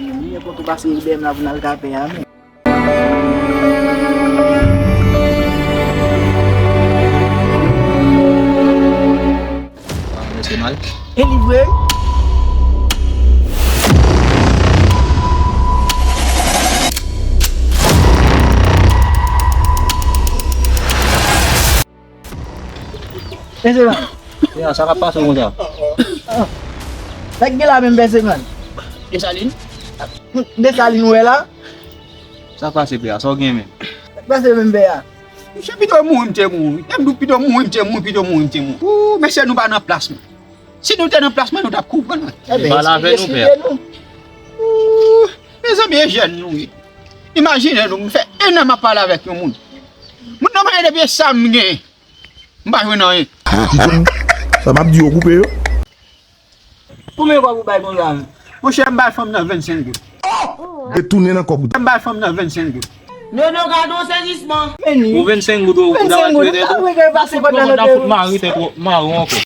Ini aku tuh pasti IBM lah benar KP ya. Nasional. Libre. Bensin man. Ya, sarap pa sa mga. Lagi lah main bensin man. Isalin? Desalin wala. Sa pa si Bia, so game. Bensin main beya. Mwen pito moun mte moun. Tem du pito moun mte moun. Ou, mwen se nou ba nan plasman. Si nou te nan plasman, nou tap koup kan. Bala ave nou pe. Ou, mwen se mwen jen nou. Imagine nou, mwen fe enan ma pala vek yon moun. Moun nan mwen debye sam mwen. Mba jwen nan yon. Ça m'a dit au coupé. Combien quoi vous bail mon gars? Mwen che mbal fom nan 25 gout. Retourner dans le corps. Mbal fom nan 25 gout. Non, gardons saisissement. Meni. Ou 25 goudou, 25 gout. Ah oui, que passer pas dans da le foot mari te ko maron ko.